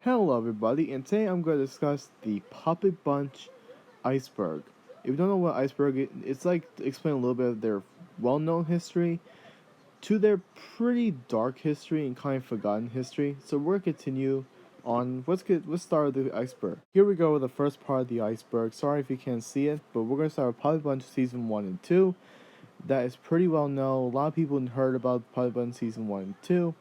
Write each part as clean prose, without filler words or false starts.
Hello everybody, and today I'm going to discuss the Puppet Bunch iceberg. If you don't know what iceberg is, it's like to explain a little bit of their well-known history to their pretty dark history and kind of forgotten history. So we're going to continue on. Let's start with the iceberg. Here we go with the first part of the iceberg. Sorry if you can't see it, but we're going to start with Puppet Bunch Season 1 and 2. That is pretty well known. A lot of people heard about Puppet Bunch Season 1 and 2.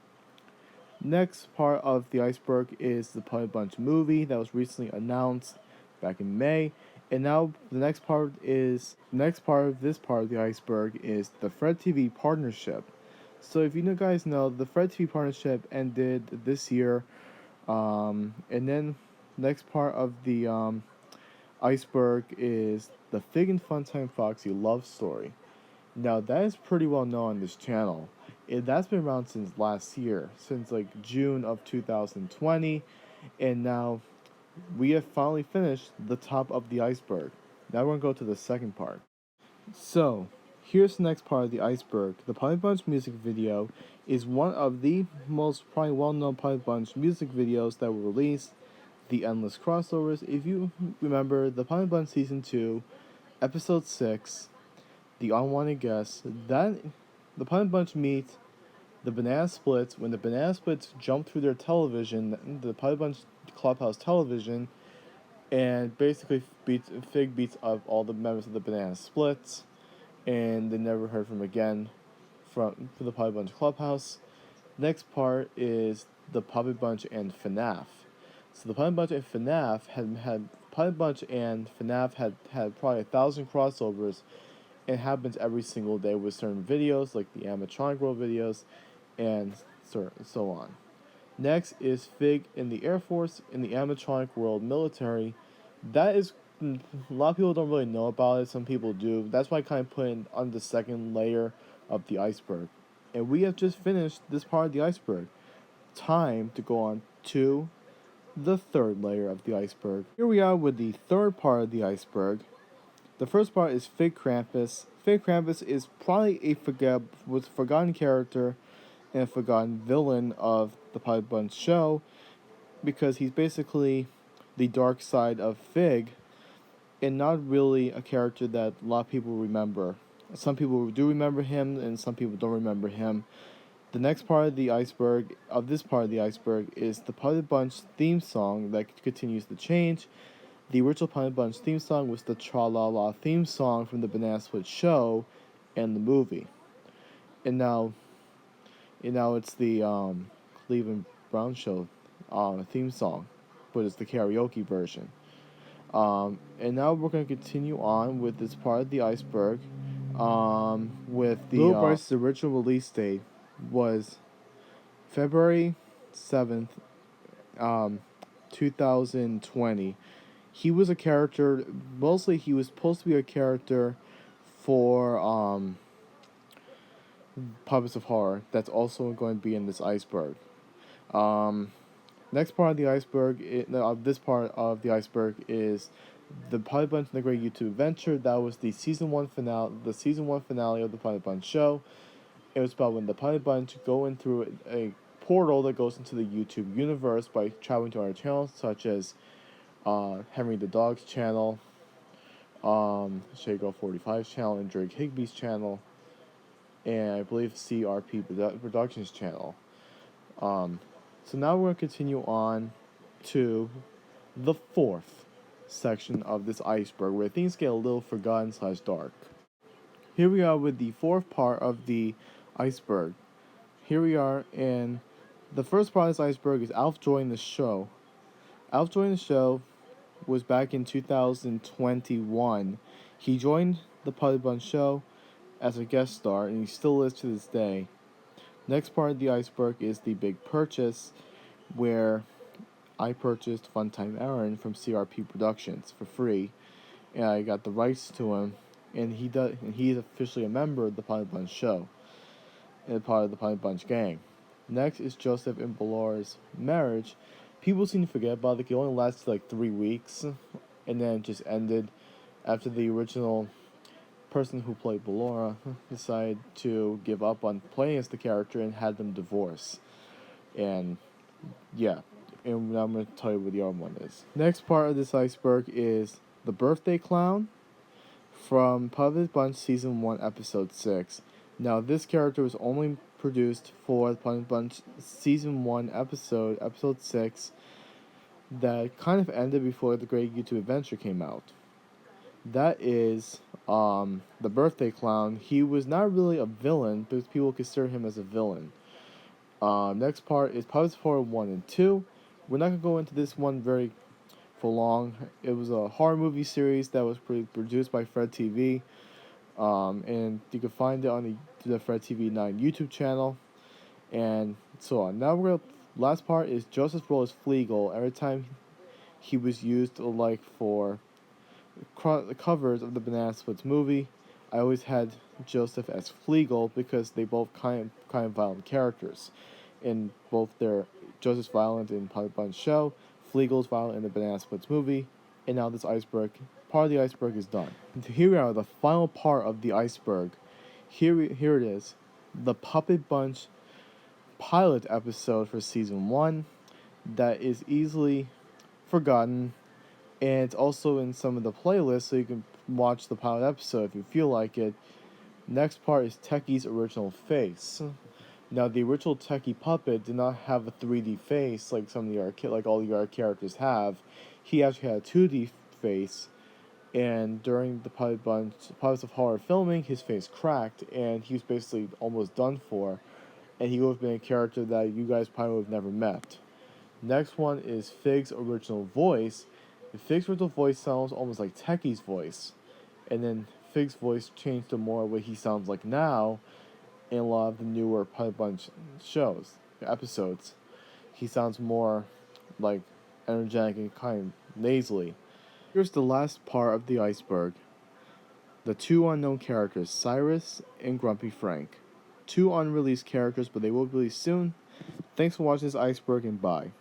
Next part of the iceberg is the Puppet Bunch movie that was recently announced back in May. And now the next part of this part of the iceberg is the Fred TV partnership. So if you guys know, the Fred TV partnership ended this year. And then next part of the iceberg is the Figg and Funtime Foxy love story. Now that is pretty well known on this channel. That's been around since last year, since like June of 2020, and now we have finally finished the top of the iceberg. Now we're gonna go to the second part. So here's the next part of the iceberg. The Puppet Bunch music video is one of the most probably well-known Puppet Bunch music videos that were released. The endless crossovers. If you remember, the Puppet Bunch season 2, episode 6. The unwanted guest, that the Puppet Bunch meet the Banana Splits. When the Banana Splits jump through their television, the Puppet Bunch clubhouse television, and basically Figg beats up all the members of the Banana Splits, and they never heard from again from the Puppet Bunch clubhouse. Next part is the Puppet Bunch and FNAF. So the Puppet Bunch and FNAF had probably 1,000 crossovers. It happens every single day with certain videos, like the animatronic world videos, and so on. Next is Figg in the Air Force in the animatronic world military. That is, a lot of people don't really know about it. Some people do. That's why I kind of put it on the second layer of the iceberg. And we have just finished this part of the iceberg. Time to go on to the third layer of the iceberg. Here we are with the third part of the iceberg. The first part is Figg Krampus. Figg Krampus is probably a forgotten character and a forgotten villain of the Puppet Bunch show because he's basically the dark side of Figg and not really a character that a lot of people remember. Some people do remember him and some people don't remember him. The next part of the iceberg, of this part of the iceberg, is the Puppet Bunch theme song that continues to change. The original Puppet Bunch theme song was the Tra-La-La theme song from the Banana Split show and the movie. And now it's the Cleveland Brown show theme song, but it's the karaoke version. And now we're going to continue on with this part of the iceberg. With the Little Bryce's original release date was February 7th, 2020. He was a character, mostly he was supposed to be a character for Puppets of Horror that's also going to be in this iceberg. Next part of the iceberg, this part of the iceberg is the Puppet Bunch and the Great YouTube Adventure. That was the season one finale of the Puppet Bunch show. It was about when the Puppet Bunch go in through a portal that goes into the YouTube universe by traveling to other channels such as Henry the Dog's channel, Shago 45's channel, and Drake Higbee's channel, and I believe CRP Productions channel. So now we're going to continue on to the fourth section of this iceberg where things get a little forgotten / dark. Here we are with the fourth part of the iceberg. Here we are, and the first part of this iceberg is Alf joining the show. Alf joined the show was back in 2021. He joined the Puppet Bunch show as a guest star, and he still is to this day. Next part of the iceberg is the big purchase, where I purchased Funtime Aaron from CRP Productions for free, and I got the rights to him, and he's officially a member of the Puppet Bunch show, and part of the Puppet Bunch gang. Next is Joseph and Ballora's marriage. People seem to forget about it. It only lasted like 3 weeks, and then it just ended after the original person who played Ballora decided to give up on playing as the character and had them divorce. And yeah, and now I'm going to tell you what the other one is. Next part of this iceberg is the birthday clown from Puppet Bunch Season 1, Episode 6. Now, this character was only produced for the Puppet Bunch Season 1 Episode 6, that kind of ended before the Great YouTube Adventure came out. That is the birthday clown. He was not really a villain, but people consider him as a villain. Next part is Puppets 4 1 and 2. We're not going to go into this one very for long. It was a horror movie series that was produced by Fred TV. And you can find it on the Fred TV 9 YouTube channel, and so on. Now last part is Joseph's role as Fleagle. Every time he was used like for the covers of the Banana Splits movie, I always had Joseph as Fleagle because they both kind of violent characters. In both their Joseph's violent in Puppet Bunch show, Fleagle's violent in the Banana Splits movie, and now this part of the iceberg is done. And here we are, the final part of the iceberg. Here it is, the Puppet Bunch pilot episode for season 1 that is easily forgotten, and it's also in some of the playlists, so you can watch the pilot episode if you feel like it. Next part is Techie's original face. Now, the original Techie puppet did not have a 3D face like all the other characters have. He actually had a 2D face, and during the Puppets of Horror filming, his face cracked, and he was basically almost done for, and he would have been a character that you guys probably would have never met. Next one is Figg's original voice. Figg's original voice sounds almost like Techie's voice, and then Figg's voice changed to more what he sounds like now in a lot of the newer Puppet Bunch episodes. He sounds more like energetic and kind of nasally. Here's the last part of the iceberg. The two unknown characters, Cyrus and Grumpy Frank. Two unreleased characters, but they will be released soon. Thanks for watching this iceberg, and bye.